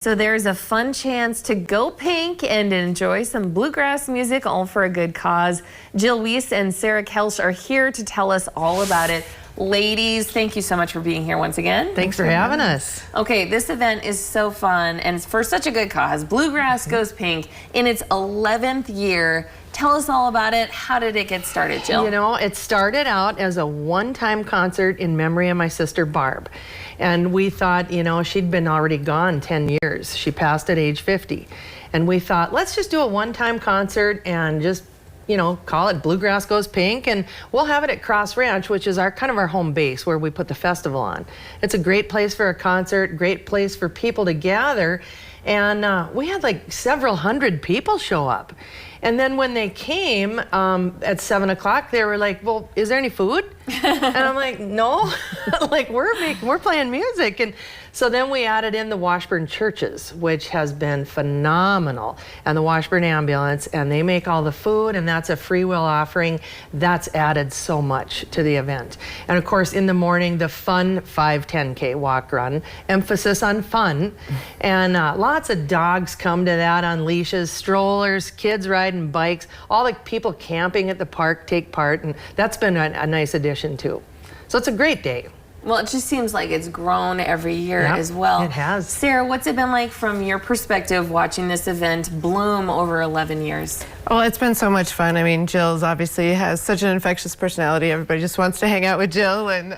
So there's a fun chance to go pink and enjoy some bluegrass music, all for a good cause. Jill Weiss and Sarah Kelsch are here to tell us all about it. Ladies, thank you so much for being here once again. Thanks for having us. Okay, this event is so fun and it's for such a good cause. Bluegrass Goes Pink in its 11th year. Tell us all about it. How did it get started, Jill? You know, it started out as a one-time concert in memory of my sister Barb. And we thought, you know, she'd been already gone 10 years. She passed at age 50. And we thought, let's just do a one-time concert and just, you know, call it Bluegrass Goes Pink, and we'll have it at Cross Ranch, which is our kind of our home base where we put the festival on. It's a great place for a concert, great place for people to gather, and we had like several hundred people show up. And then when they came at 7 o'clock, they were like, well, is there any food? And I'm like, no, like we're playing music. And so then we added in the Washburn churches, which has been phenomenal, and the Washburn ambulance, and they make all the food, and that's a free will offering. That's added so much to the event. And of course, in the morning, the fun 5-10K walk run, emphasis on fun, and lots of dogs come to that on leashes, strollers, kids riding bikes, all the people camping at the park take part, and that's been a nice addition too. So it's a great day. Well, it just seems like it's grown every year as well. It has. Sarah, what's it been like from your perspective watching this event bloom over 11 years? Well, it's been so much fun. I mean, Jill's obviously has such an infectious personality. Everybody just wants to hang out with Jill, and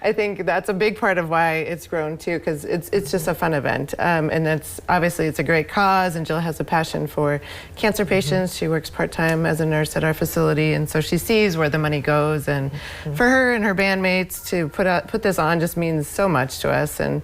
I think that's a big part of why it's grown too, because it's just a fun event. And it's obviously it's a great cause, and Jill has a passion for cancer patients. She works part-time as a nurse at our facility, and so she sees where the money goes. And for her and her bandmates to put this on just means so much to us, and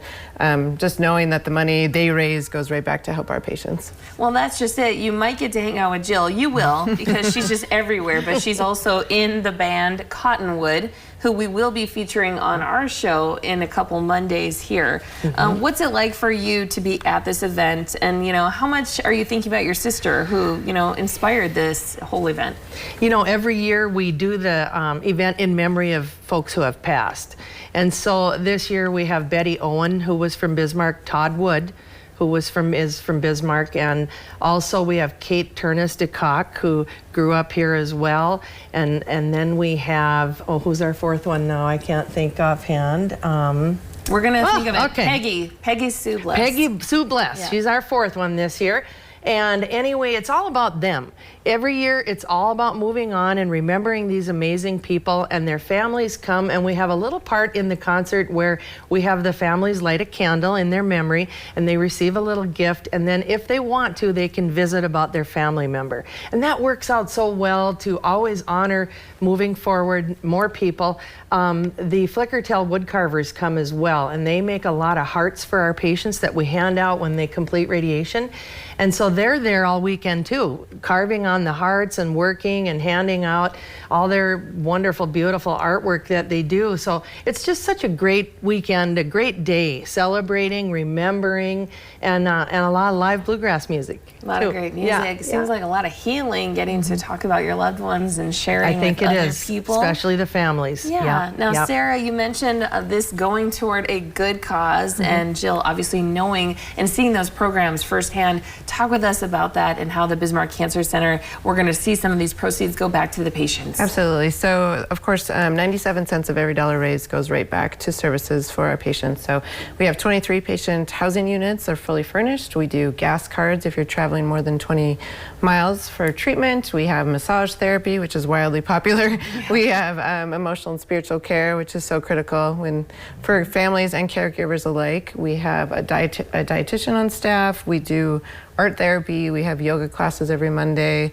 just knowing that the money they raise goes right back to help our patients. Well, that's just it. You might get to hang out with Jill. You will, because she's just everywhere, but she's also in the band Cottonwood, who we will be featuring on our show in a couple Mondays here. What's it like for you to be at this event, and you know, how much are you thinking about your sister who, you know, inspired this whole event? You know, every year we do the event in memory of folks who have passed. And so this year we have Betty Owen, who was from Bismarck, Todd Wood, who is from Bismarck, and also we have Kate Turnus de Kock, who grew up here as well, and then we have, oh, who's our fourth one now? I can't think offhand. We're gonna think of it. Okay. Peggy Sue Bless. Peggy Sue Bless. Yeah. She's our fourth one this year. And anyway, it's all about them. Every year, it's all about moving on and remembering these amazing people, and their families come, and we have a little part in the concert where we have the families light a candle in their memory, and they receive a little gift, and then if they want to, they can visit about their family member. And that works out so well to always honor moving forward more people. The Flickertail woodcarvers come as well, and they make a lot of hearts for our patients that we hand out when they complete radiation. And so they're there all weekend too, carving on the hearts and working and handing out all their wonderful, beautiful artwork that they do. So it's just such a great weekend, a great day, celebrating, remembering, and a lot of live bluegrass music. A lot of great music. Yeah. It seems like a lot of healing, getting to talk about your loved ones and sharing with other people. Especially the families. Yeah. Now, Sarah, you mentioned this going toward a good cause, and Jill, obviously knowing and seeing those programs firsthand. Talk with us about that and how the Bismarck Cancer Center, we're going to see some of these proceeds go back to the patients. Absolutely. So, of course, 97 cents of every dollar raised goes right back to services for our patients. So we have 23 patient housing units. They're fully furnished. We do gas cards if you're traveling more than 20 miles for treatment. We have massage therapy, which is wildly popular. Yeah. We have emotional and spiritual care, which is so critical for families and caregivers alike. We have a dietitian on staff. We do art therapy. We have yoga classes every Monday.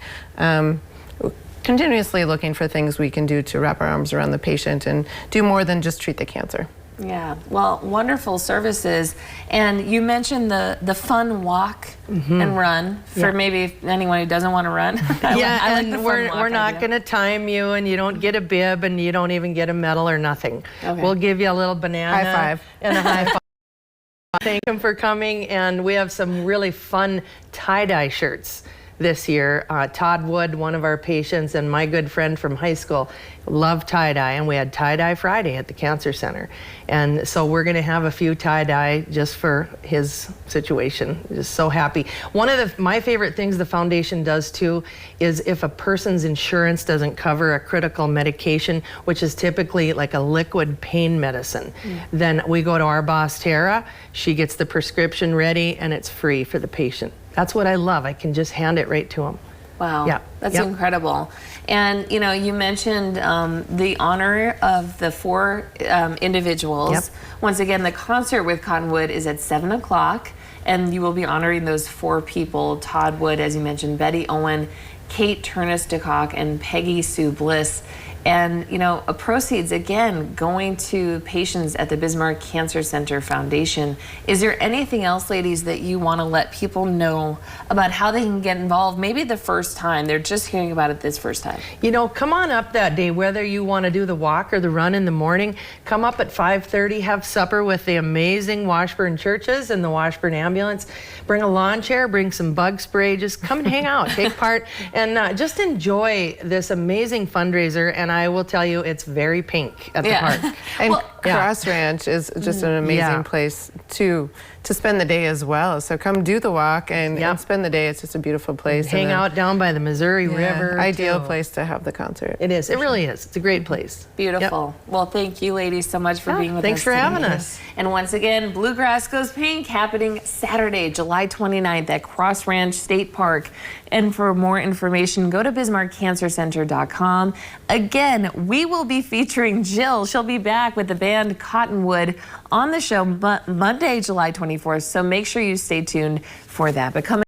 Continuously looking for things we can do to wrap our arms around the patient and do more than just treat the cancer. Yeah, well, wonderful services. And you mentioned the fun walk and run for maybe anyone who doesn't want to run. I like the we're not going to time you, and you don't get a bib, and you don't even get a medal or nothing. Okay. We'll give you a little banana. High five. And a high five. Thank them for coming, and we have some really fun tie-dye shirts this year. Todd Wood, one of our patients and my good friend from high school, loved tie-dye, and we had tie-dye Friday at the Cancer Center. And so we're going to have a few tie-dye just for his situation. Just so happy. One of my favorite things the foundation does too is if a person's insurance doesn't cover a critical medication, which is typically like a liquid pain medicine, then we go to our boss Tara, she gets the prescription ready and it's free for the patient. That's what I love. I can just hand it right to them. Wow, Yeah. that's Yep. incredible. And you know, you mentioned the honor of the 4 individuals. Yep. Once again, the concert with Cottonwood is at 7 o'clock, and you will be honoring those 4 people: Todd Wood, as you mentioned, Betty Owen, Kate Turnus DeCock, and Peggy Sue Bliss. And you know, proceeds again going to patients at the Bismarck Cancer Center Foundation. Is there anything else, ladies, that you want to let people know about how they can get involved? Maybe the first time they're just hearing about it this first time. You know, come on up that day, whether you want to do the walk or the run in the morning. Come up at 5:30, have supper with the amazing Washburn churches and the Washburn ambulance. Bring a lawn chair, bring some bug spray, just come and hang out, take part, and just enjoy this amazing fundraiser. And I will tell you, it's very pink at the park. And Well, Cross Ranch is just an amazing Yeah. place to spend the day as well. So come do the walk and spend the day. It's just a beautiful place. Hang And then- out down by the Missouri River. Ideal too. place to have the concert. It is. It really is. It's a great place. Beautiful. Well, thank you, ladies, so much for being with thanks us. for today. having us. And once again, Bluegrass Goes Pink happening Saturday, July 29th at Cross Ranch State Park. And for more information, go to BismarckCancerCenter.com. Again, we will be featuring Jill. She'll be back with the band Cottonwood on the show Monday, July 24th. So make sure you stay tuned for that. But come